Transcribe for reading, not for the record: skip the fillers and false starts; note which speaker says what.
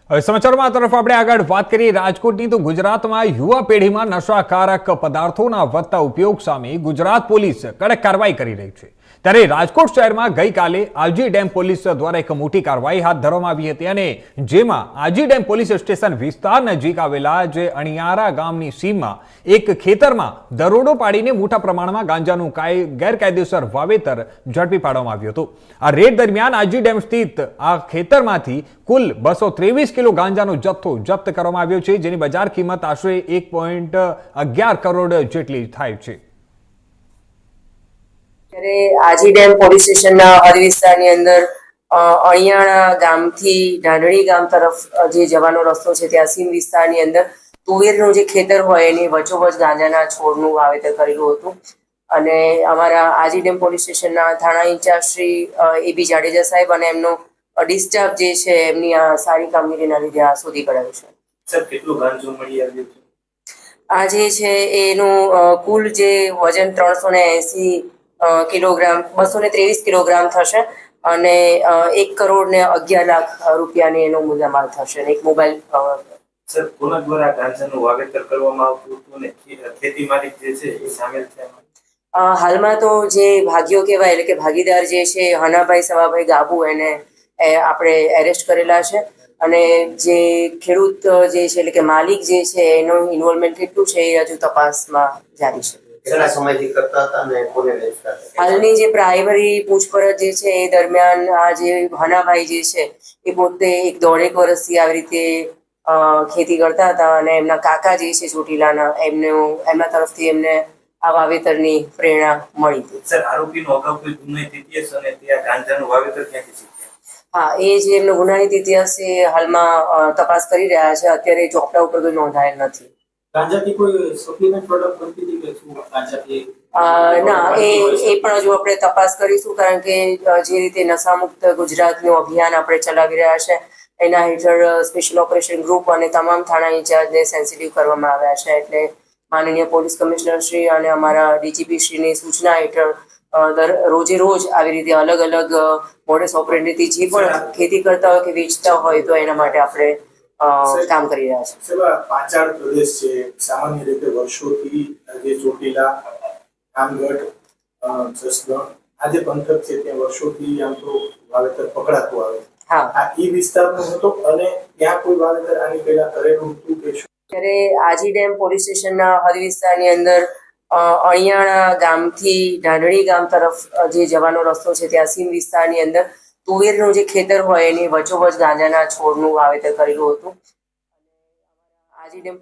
Speaker 1: સમાચારમાં તરફ આપણે આગળ વાત કરીએ રાજકોટની તો ગુજરાતમાં યુવા પેઢીમાં નશાકારક પદાર્થોના વધતા ઉપયોગ સામે ગુજરાત પોલીસ કડક કાર્યવાહી કરી રહી છે। ત્યારે રાજકોટ શહેરમાં ગઈકાલે આજી ડેમ પોલીસ દ્વારા એક મોટી કાર્યવાહી હાથ ધરવામાં આવી હતી અને જેમાં આજી ડેમ પોલીસ સ્ટેશન વિસ્તાર નજીક આવેલા જે અણિયારા ગામની સીમમાં એક ખેતરમાં દરોડો પાડીને મોટા પ્રમાણમાં ગાંજાનું ગેરકાયદેસર વાવેતર ઝડપી પાડવામાં આવ્યું હતું। આ રેડ દરમિયાન આજી ડેમ સ્થિત આ ખેતરમાંથી કુલ 223 કિલો ગાંજાનો જથ્થો જપ્ત કરવામાં આવ્યો છે, જેની બજાર કિંમત આશરે 1.11 કરોડ જેટલી થાય છે।
Speaker 2: ત્યારે આજી ડેમ પોલીસ સ્ટેશનના હદ વિસ્તારની અંદર અણિયાણા ગામથી ઢાંઢણી ગામ તરફ જે જવાનો રસ્તો છે ત્યાં સીમ વિસ્તારની અંદર તુવેરનું જે ખેતર હોય એની વચ્ચોવચ ગાંજાના છોડનું વાવેતર કરેલું હતું અને અમારા આજી ડેમ પોલીસ સ્ટેશનના થાણા ઇન્ચાર્જ શ્રી એબી જાડેજા સાહેબ અને એમનો ડિસ્ટાફ જે છે એમની આ સારી કામગીરીના લીધે આ શોધી કઢાયું છે।
Speaker 3: સર કેટલું ગાંજો મળી આવ્યું છે?
Speaker 2: આ જે છે એનું કુલ જે વજન 380 કિલોગ્રામ 223 કિલોગ્રામ થશે અને 1 કરોડ ને 11 લાખ રૂપિયાની એનો મુદ્દામાલ થશે અને એક મોબાઈલ।
Speaker 3: સર કોના દ્વારા ગાંજાનું વાવેતર કરવામાં આવતું હતું અને ખેતી માલિક જે છે એ સામેલ છે?
Speaker 2: હાલમાં તો જે ભાગીઓ કહેવાય એટલે કે ભાગીદાર જે છે હનાભાઈ સવાભાઈ ગાબુ એને આપણે એરેસ્ટ કરેલા છે અને જે ખેડૂત જે છે એટલે કે માલિક જે છે એનું ઇન્વોલ્વમેન્ટ કેટલું છે એ હજુ તપાસમાં જારી છે। હાલની જે પ્રાઇમરી પૂછપરછ જે છે એ દરમિયાન આ જે હનાભાઈ જે છે એ પોતે 1.5 વર્ષથી આવી રીતે ખેતી કરતા હતા અને એમના કાકા જે છે ચોટીલાના એમના તરફથી એમને આ વાવેતરની પ્રેરણા મળી હતી।
Speaker 3: સર આરોપીનો અગાઉ કોઈ ગુનાહિત ઇતિહાસ અને ત્યાં ગાંજાનું વાવેતર ક્યાંથી શીખ્યા?
Speaker 2: હા, એ જે એમનો ગુનાહિત ઇતિહાસ એ હાલમાં તપાસ કરી રહ્યા છે। અત્યારે ચોપડા ઉપર કોઈ નોંધાયેલ નથી।
Speaker 3: ગાંજાથી કોઈ સપ્લિમેન્ટ પ્રોડક્ટ બનતી હતી કે શું ગાંજાથી?
Speaker 2: ના, એ પણ હજુ આપણે તપાસ કરીશું કારણ કે જે રીતે નશામુક્ત ગુજરાતનું અભિયાન આપણે ચલાવી રહ્યા છે એના હેઠળ સ્પેશિયલ ઓપરેશન ગ્રુપ અને તમામ થાણા ઇન્ચાર્જને સેન્સિટિવ કરવામાં આવ્યા છે। એટલે માનનીય પોલીસ કમિશનર શ્રી અને અમારા ડીજીપી શ્રીની સૂચના હેઠળ રોજે રોજ આવી રીતે અલગ અલગ મોડસ ઓપરેન્ડીથી જે પણ ખેતી કરતા હોય કે વેચતા હોય તો એના માટે આપણે કામ કરી રહ્યા છે।
Speaker 4: પાંચાળ પ્રદેશ છે, સામાન્ય રીતે વર્ષોથી જે ચોટીલા કામગઢ જસદણ આ જે પંથક છે ત્યાં વર્ષોથી આમ તો વાવેતર પકડાતું આવે છે। આ ઈ વિસ્તારનો હતો અને ત્યાં કોઈ વાવેતર આની પહેલા કરેલું હતું કે શું?
Speaker 2: ત્યારે આજી ડેમ પોલીસ સ્ટેશનના હદ વિસ્તારની અંદર અણિયાણા ગામથી ઢાંઢણી ગામ તરફ જે જવાનો રસ્તો છે ત્યાં સીમ વિસ્તારની અંદર તુવેરનું જે ખેતર હોય એની વચ્ચોવચ ગાંજાના છોડનું વાવેતર કરેલું હતું। આજી ડેમ